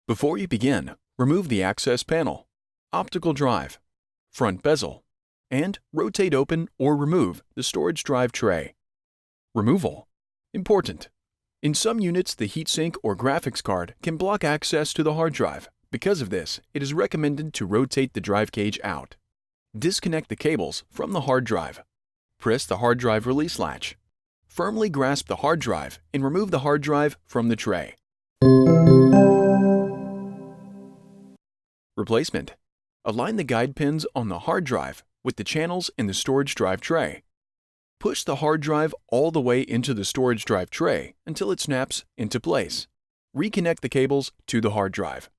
Before you begin, remove the access panel, optical drive, front bezel, and rotate open or remove the storage drive tray. Removal. Important. In some units, the heatsink or graphics card can block access to the hard drive. Because of this, it is recommended to rotate the drive cage out. Disconnect the cables from the hard drive. Press the hard drive release latch. Firmly grasp the hard drive and remove the hard drive from the tray. Replacement. Align the guide pins on the hard drive with the channels in the storage drive tray. Push the hard drive all the way into the storage drive tray until it snaps into place. Reconnect the cables to the hard drive.